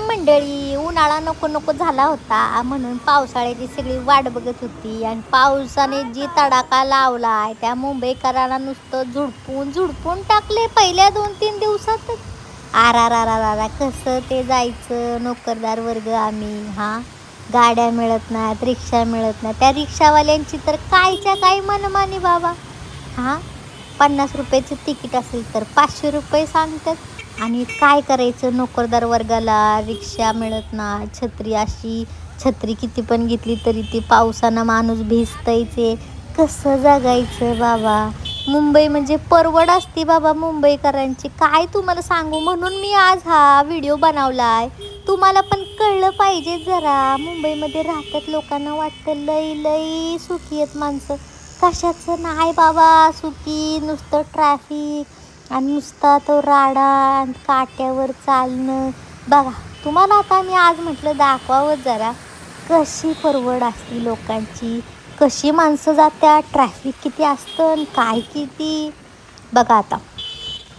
मंडळी, उन्हाळा नको नको झाला होता म्हणून पावसाळ्याची सगळी वाट बघत होती आणि पावसाने जी तडाखा लावलाय त्या मुंबईकरांना नुसतं झुडपून झुडपून टाकले पहिल्या 2-3 दिवसातच. आरा कसं ते जायचं नोकरदार वर्ग आम्ही. गाड्या मिळत नाहीत, रिक्षा मिळत नाही. त्या रिक्षावाल्यांची तर कायच्या काय मनमानी बाबा. 50 रुपयाचं तिकीट असेल तर 500 रुपये सांगतात. आणि काय करायचं नोकरदार वर्गाला, रिक्षा मिळत नाही, छत्री किती पण घेतली तरी ती पावसानं माणूस भिजतंयचे. कसं जगायचं बाबा. मुंबई म्हणजे परवड असते बाबा मुंबईकरांची. काय तुम्हाला सांगू, म्हणून मी आज हा व्हिडिओ बनवलाय. तुम्हाला पण कळलं पाहिजे जरा. मुंबईमध्ये राहतात लोकांना वाटतं लई लई सुखी आहेत माणसं. कशाचं नाही बाबा सुखी, नुसतं ट्रॅफिक आणि नुसता तो राडा आणि काट्यावर चालणं. बघा तुम्हाला आता मी आज म्हटलं दाखवावं जरा कशी परवड असते लोकांची, कशी माणसं जात्या, ट्रॅफिक किती असतं आणि काय किती. बघा आता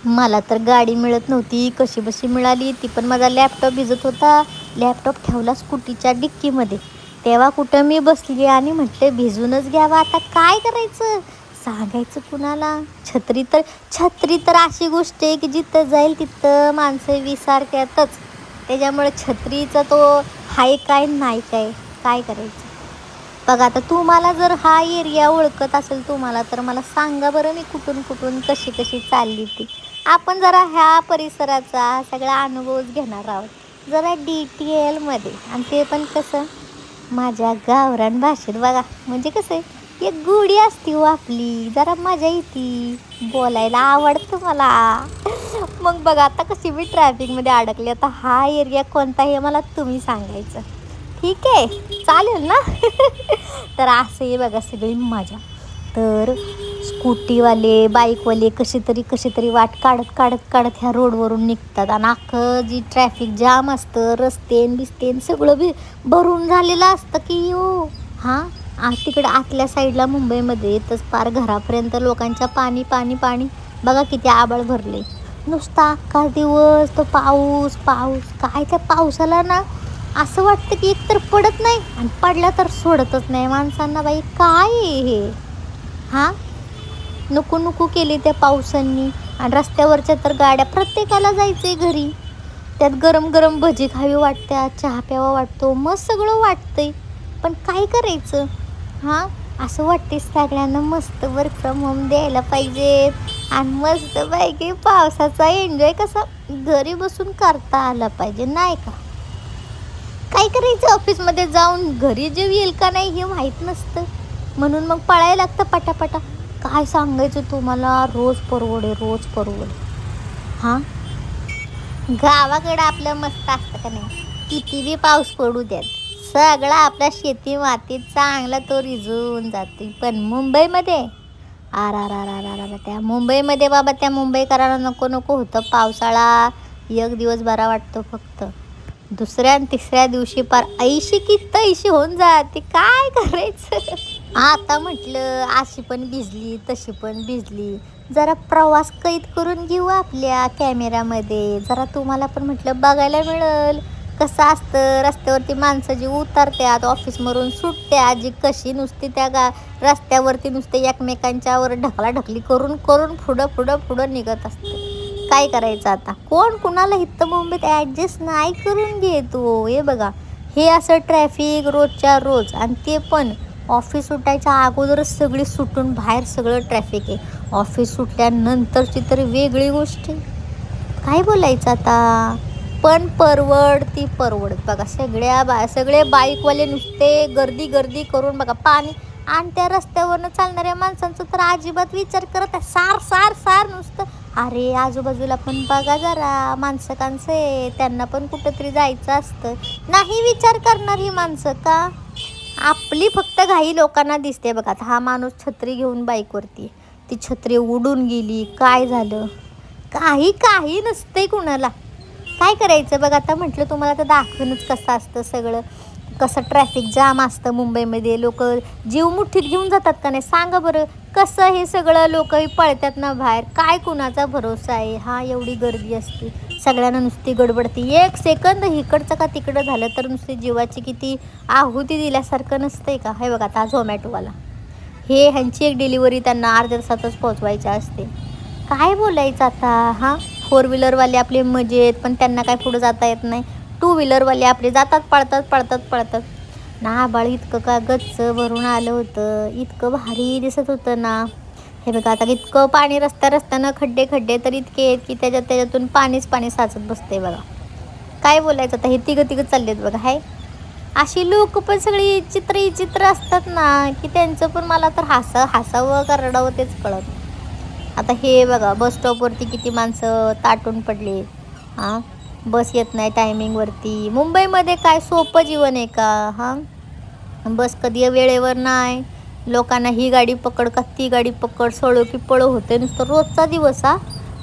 मला तर गाडी मिळत नव्हती, कशी बशी मिळाली ती पण माझा लॅपटॉप भिजत होता. लॅपटॉप ठेवला स्कूटीच्या डिक्कीमध्ये. तेव्हा कुठं मी बसली आणि म्हटलं भिजूनच घ्यावा. आता काय करायचं, सांगायचं कुणाला. छत्री तर अशी गोष्ट आहे की जिथं जाईल तिथं माणसं विसरतातच. त्याच्यामुळे छत्रीचा तो हाय काय नाही काय करायचं. बघा आता तुम्हाला जर हा एरिया ओळखत असेल तुम्हाला तर मला सांगा बरं, मी कुठून कशी चालली ती. आपण जरा ह्या परिसराचा सगळा अनुभवच घेणार आहोत जरा डिटेलमध्ये. आणि ते पण कसं माझ्या गावरान भाषेत. बघा म्हणजे कसं आहे, एक गोडी असती हो आपली, जरा मजा येते, बोलायला आवडतं मला. मग बघा आता कशी मी ट्रॅफिकमध्ये अडकली. आता हा एरिया कोणता हे मला तुम्ही सांगायचं, ठीक आहे, चालेल ना? तर असं आहे बघा सगळी मजा. तर स्कूटीवाले बाईकवाले कसे तरी वाट काढत ह्या रोडवरून निघतात. आणि अख्खं जी ट्रॅफिक जाम असतं, रस्ते सगळं भरून झालेलं असतं की हो. तिकडे आतल्या साईडला मुंबईमध्ये तर पार घरापर्यंत लोकांच्या पाणी. बघा किती आभाळ भरले. नुसता अख्खा दिवस तो पाऊस. काय त्या पावसाला ना असं वाटतं की एकतर पडत नाही आणि पडला तर सोडतच नाही माणसांना. बाई काय हे. नको केली त्या पावसांनी. आणि रस्त्यावरच्या तर गाड्या, प्रत्येकाला जायचंय घरी, त्यात गरम भजी खावी वाटत्या, चहा प्यावा वाटतो, मस्त सगळं वाटतंय. पण काय करायचं. असं वाटते सगळ्यांना मस्त वर्क फ्रॉम होम द्यायला पाहिजे आणि मस्त पैकी पावसाचा एन्जॉय कसा घरी बसून करता आला पाहिजे, नाही का? काय करायचं, ऑफिसमध्ये जाऊन घरी जेव येईल का नाही हे माहीत नसतं, म्हणून मग पळायला लागतं पटापटा. काय सांगायचं तुम्हाला, रोज परवडे. गावाकडं आपलं मस्त असतं का नाही, किती बी पाऊस पडू द्यात, सगळं आपल्या शेती मातीत चांगला तो रिजून जाते. पण मुंबईमध्ये त्या मुंबईमध्ये बाबा त्या मुंबईकरांना नको होतं पावसाळा. एक दिवस बरा वाटतो फक्त, दुसऱ्या आणि तिसऱ्या दिवशी पार ऐशी की तैशी होऊन जाते. काय करायचं. आता म्हटलं अशी पण भिजली तशी पण भिजली, जरा प्रवास कैद करून घेऊ आपल्या कॅमेऱ्यामध्ये. जरा तुम्हाला पण म्हटलं बघायला मिळेल कसं असतं रस्त्यावरती माणसं जी उतरतात ऑफिसमधून सुटत्या, जी कशी नुसती त्या रस्त्यावरती नुसते एकमेकांच्यावर ढकलाढकली करून पुढं निघत असतं. काय करायचं आता, कोण कुणाला इथं मुंबईत ॲडजस्ट नाही करून घेतो. हे बघा हे असं ट्रॅफिक रोजच्या रोज. आणि ते पण ऑफिस सुटायच्या अगोदरच सगळी सुटून बाहेर सगळं ट्रॅफिक आहे. ऑफिस सुटल्यानंतरची तर वेगळी गोष्ट आहे. काय बोलायचं आता. पण परवडत बघा. सगळे बाईकवाले नुसते गर्दी करून बघा पाणी. आणि त्या रस्त्यावरनं चालणाऱ्या माणसांचं तर अजिबात विचार करत आहे. सार नुसतं. अरे आजूबाजूला पण बघा जरा, माणसं त्यांना पण कुठंतरी जायचं असतं. नाही विचार करणार ही माणसं का. आपली फक्त घाई लोकांना दिसते बघा. हा माणूस छत्री घेऊन बाईकवरती, ती छत्री उडून गेली, काय झालं, काही नसतंय कुणाला. काय करायचं बघा. आता म्हटलं तुम्हाला तर दाखवूनच कसं असतं सगळं. कसं ट्रॅफिक जाम असतं मुंबईमध्ये, लोक जीव मुठीत घेऊन जातात का नाही सांगा बरं. कसं हे सगळं लोकही पळतात ना बाहेर, काय कुणाचा भरोसा आहे हा. एवढी गर्दी असते, सगळ्यांना नुसती गडबडती. एक सेकंद इकडचं का तिकडं झालं तर नुसती जीवाची किती आहुती दिल्यासारखं नसतंय का. हे बघा आता झोमॅटोवाला, हे ह्यांची एक डिलिव्हरी त्यांना अर्ध्या तासातच पोहोचवायची असते. काय बोलायचं आता हां. फोर व्हीलरवाले आपले मजेत, पण त्यांना काय पुढं जाता येत नाही. टू व्हीलरवाले आपले जातात, पळतात पळतात पळतात ना. आभाळ इतकं का गच्च भरून आलं होतं, इतकं भारी दिसत होतं ना. हे बघा आता इतकं पाणी रस्त्यानं खड्डे खड्डे तर इतके आहेत की त्याच्यातून पाणीच पाणी साचत बसते बघा. काय बोलायचं आता. हे तिघं चाललेत बघा. हाय अशी लोक पण सगळी चित्र असतात ना, की त्यांचं पण मला तर हसावं का रडावं तेच कळत नाही. आता हे बघा बस स्टॉपवरती किती माणसं ताटून पडले. हां, बस येत नाही टायमिंगवरती. मुंबईमध्ये काय सोपं जीवन आहे का हां. बस कधी वेळेवर नाही. लोकांना ही गाडी पकड का ती गाडी पकड, सळो की पळो होते नुसतं. रोजचा दिवस हा.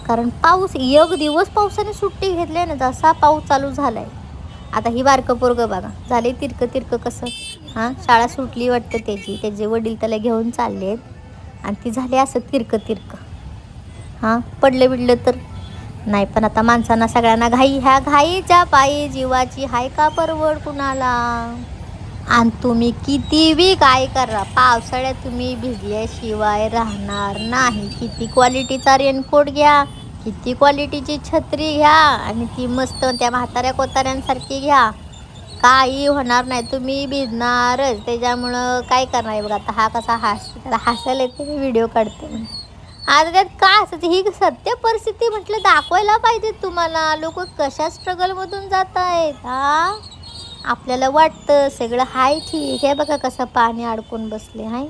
कारण पाऊस, एक दिवस पावसाने सुट्टी घेतली ना, जसा पाऊस चालू झालाय. आता ही बारकं पोरगं बघा झाले तिरकं कसं हां. शाळा सुटली वाटतं त्याचे वडील त्याला घेऊन चाललेत आणि ती झाली असं तिरकं हां. पडलं तर नाही. पण आता माणसांना सगळ्यांना घाई, ह्या घाईच्या पायी जीवाची हाय का परवड कुणाला. आणि तुम्ही किती बी काय करा, पावसाळ्यात तुम्ही भिजल्याशिवाय राहणार नाही. किती क्वालिटीचा रेनकोट घ्या, किती क्वालिटीची छत्री घ्या आणि ती मस्त त्या म्हाताऱ्या कोताऱ्यांसारखी घ्या, काही होणार नाही. तुम्ही भिजणारच. त्याच्यामुळं काय करणार आहे बघा. आता हा कसा त्याला हसायला येते, मी व्हिडिओ काढते. आज त्यात काय असतं, ही सत्य परिस्थिती म्हटलं दाखवायला पाहिजे तुम्हाला. लोक कशा स्ट्रगलमधून जात आहेत हा. आपल्याला वाटतं सगळं हाय ठीक आहे, बघा कसं पाणी अडकून बसले हाय.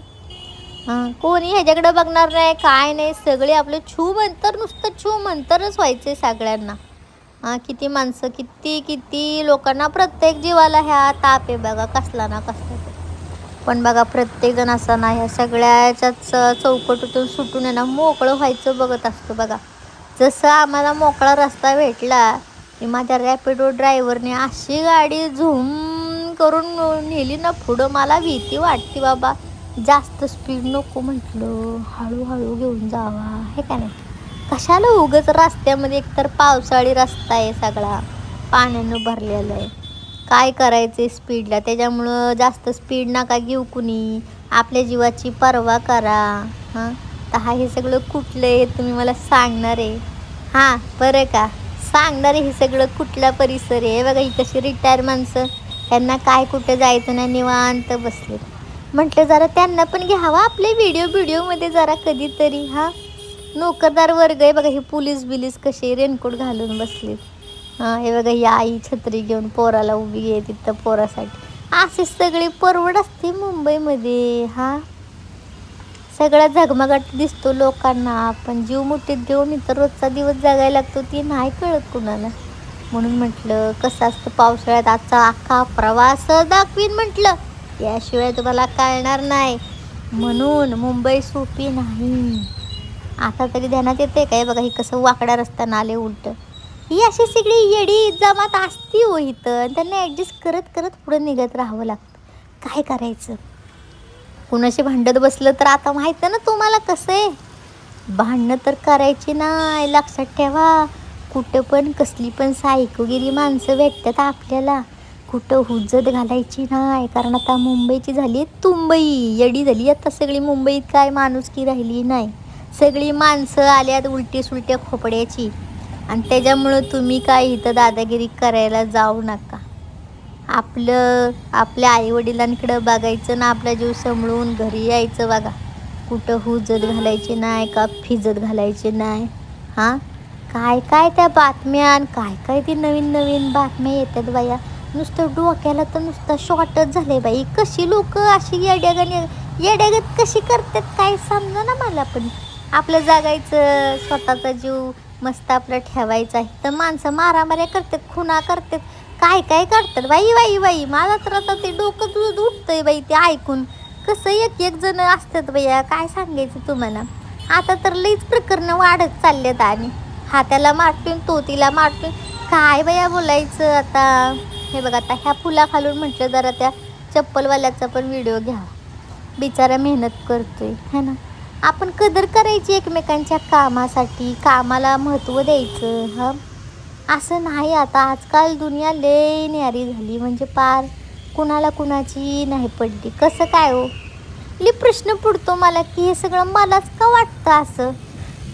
हां, कोणी ह्याच्याकडं बघणार नाही काय नाही. सगळे आपले नुसतं छू मंतरच व्हायचे सगळ्यांना. हां, किती माणसं, किती लोकांना, प्रत्येक जीवाला ह्या ताप आहे बघा कसला ना कसला तरी. पण बघा प्रत्येकजण असं नाही, ह्या सगळ्याच्याच चौकटीतून सुटून आहे ना मोकळं व्हायचं बघत असतो बघा. जसं आम्हाला मोकळा रस्ता भेटला की माझ्या रॅपिडो ड्रायव्हरने अशी गाडी झूम करून नेली ना पुढं. मला भीती वाटते बाबा, जास्त स्पीड नको म्हटलं, हळूहळू घेऊन जावा हे का नाही. कशाला उगाच रस्त्यामध्ये, एकतर पावसाळी रस्ता आहे सगळा पाण्यानं भरलेला आहे. काय करायचे स्पीडला, त्याच्यामुळं जास्त स्पीड नका घेऊ कुणी. आपल्या जीवाची पर्वा करा हां. तर हे सगळं कुठलं आहे तुम्ही मला सांगणार आहे हां बरं का. सांगणार हे सगळं कुठला परिसर आहे. बघा ही कशी रिटायर माणसं, त्यांना काय कुठं जायचं नाही, निवांत बसले. म्हटलं जरा त्यांना पण घ्यावा आपले व्हिडिओमध्ये जरा कधीतरी हां. नोकरदार वर्ग आहे बघा, हे पोलीस कसे रेनकोट घालून बसले हां. हे बघा ही आई छत्री घेऊन पोराला उभी आहे तिथं पोरासाठी. अशी सगळी परवड असते मुंबईमध्ये हां. सगळा झगमगाट दिसतो लोकांना, पण जीव मुठीत घेऊन इतर रोजचा दिवस जगायला लागतो ती नाही कळत कुणाला. म्हणून म्हटलं कसं असतं पावसाळ्यात आजचा अख्खा प्रवास दाखवीन म्हटलं, याशिवाय तुम्हाला कळणार नाही. म्हणून मुंबई सोपी नाही. आता तरी ध्यानात येते काय बघा, ही कसं वाकड्या रस्त्यानं आले उलट. ही अशी सगळी येडी जमात असती हो इथं, त्यांना ॲडजस्ट करत पुढे निघत राहावं लागतं. काय करायचं. कुणाशी भांडत बसलं तर आता माहिती ना तुम्हाला कसं आहे. भांडणं तर करायची नाही, लक्षात ठेवा. कुठं पण कसली पण सायकोगिरी माणसं भेटतात आपल्याला, कुठं हुज्जत घालायची नाही. कारण आता मुंबईची झाली तुंबई, येडी झाली आता सगळी. मुंबईत काय माणुसकी राहिली नाही. सगळी माणसं आल्यात उलटी सुलट्या खोपड्याची. आणि त्याच्यामुळं तुम्ही काय इथं दादागिरी करायला जाऊ नका. आपल्या आईवडिलांकडं बघायचं ना, आपला जीव सांभाळून घरी यायचं बघा. कुठं हुज्जत घालायची नाही का फिजत घालायची नाही हां. काय त्या बातम्या, काय ती नवीन बातम्या येतात बाया. नुसतं डोक्याला तर नुसतं शॉर्टच झाले बाई. कशी लोक अशी येड्यागत कशी करतात काय समजा ना मला. पण आपलं जगायचं, स्वतःचा जीव मस्त आपलं ठेवायचा आहे. तर माणसं मारामाऱ्या करतात, खुना करतात, काय करतात बाई. मला तर आता ते डोकं तुझं उठतंय बाई ते ऐकून. कसं एक जण असतात बाया, काय सांगायचं तुम्हाला. आता तर लईच प्रकरणं वाढत चाललेत आणि हा त्याला मारतोय तो तिला मारतोय. काय बाया बोलायचं आता. हे बघा आता ह्या फुलाखालून म्हटलं जरा त्या चप्पलवाल्याचा पण व्हिडिओ घ्या. बिचारा मेहनत करतोय है ना. आपण कदर करायची एकमेकांच्या कामासाठी, कामाला महत्त्व द्यायचं. हां, असं नाही. आता आजकाल दुनिया लय न्यारी झाली, म्हणजे पार कुणाला कुणाची नाही पडली. कसं काय हो? लई प्रश्न पडतो मला की हे सगळं मलाच का वाटतं असं.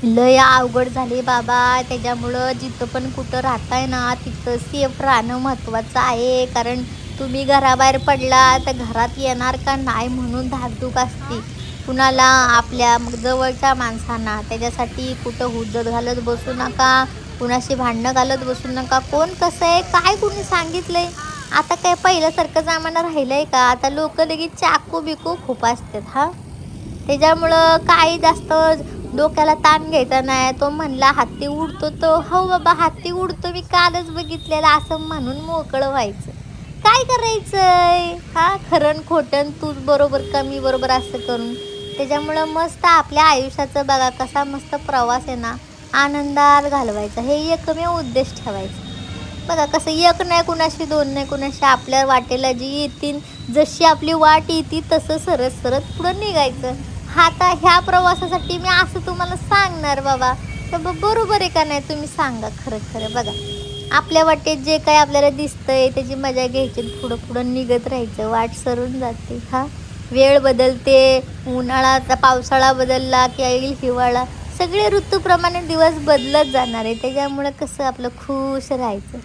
लय अवघड झाले बाबा. त्याच्यामुळं जिथं पण कुठं राहताय ना तिथं सेफ राहणं महत्त्वाचं आहे. कारण तुम्ही घराबाहेर पडला तर घरात येणार का नाही म्हणून धाकधूक असते कुणाला, आपल्या जवळच्या माणसांना. त्याच्यासाठी कुठं हुज्जत घालत बसू नका, कुणाशी भांडणं घालत बसू नका. कोण कसं आहे काय कुणी सांगितलंय. आता काय पहिल्यासारखं जमाना राहिलं आहे का? आता लोक लगेच चाकू बिकू खूप असतात. हां, त्याच्यामुळं काही जास्त डोक्याला ताण घ्यायचा नाही. तो म्हणला हत्ती उडतो, तो हो बाबा हत्ती उडतो मी कालच बघितलेला असं म्हणून मोकळं व्हायचं. काय करायचंय? हां, खरं खोटं तूच बरोबर का मी बरोबर असं करून. त्याच्यामुळं मस्त आपल्या आयुष्याचं बघा कसा मस्त प्रवास आहे ना, आनंदात घालवायचा. हे एकमेव उद्देश ठेवायचा. बघा कसं एक नाही कुणाशी, दोन नाही कुणाशी, आपल्या वाटेला जी येतील, जशी आपली वाट येते तसं सरत सरत पुढं निघायचं. आता ह्या प्रवासासाठी मी असं तुम्हाला सांगणार बाबा, तर बरोबर आहे का नाही तुम्ही सांगा. खरं खरं बघा, आपल्या वाटेत जे काही आपल्याला दिसतंय त्याची मजा घ्यायची, पुढं पुढं निघत राहायचं. वाट सरून जाते. हां, वेळ बदलते, उन्हाळा पावसाळा बदलला की येईल हिवाळा, सगळे ऋतूप्रमाणे दिवस बदलत जाणार आहे. त्याच्यामुळं कसं आपलं खुश राहायचं.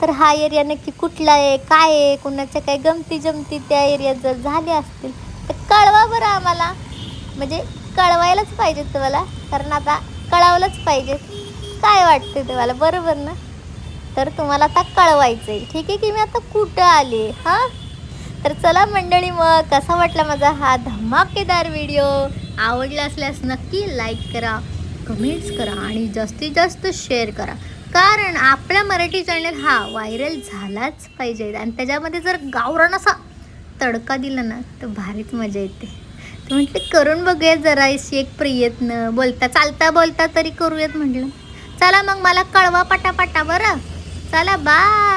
तर हा एरिया नक्की कुठला आहे, काय आहे, कुणाच्या काय गमती जमती त्या एरियात जर झाल्या असतील तर कळवा बरं आम्हाला. म्हणजे कळवायलाच पाहिजे तुम्हाला, कारण आता कळवलंच पाहिजे. काय वाटते तुम्हाला, बरोबर ना? तर तुम्हाला आता कळवायचं आहे. ठीक आहे की मी आता कुठं आले. हां, तर चला मंडळी, मग कसा वाटला माझा हा धमाकेदार व्हिडिओ. आवडला असल्यास नक्की लाईक करा, कमेंट्स करा आणि जास्तीत जास्त शेअर करा. कारण आपला मराठी चॅनल हा व्हायरल झालाच पाहिजे. आणि त्याच्यामध्ये जर गावरान असा तडका दिला ना तर भारीच मजा येते. तर म्हटलं करून बघूयात जरा एक प्रयत्न. बोलता चालता बोलता तरी करूयात म्हटलं. चला मग मला कळवा पटापटा बरं. चला बाय.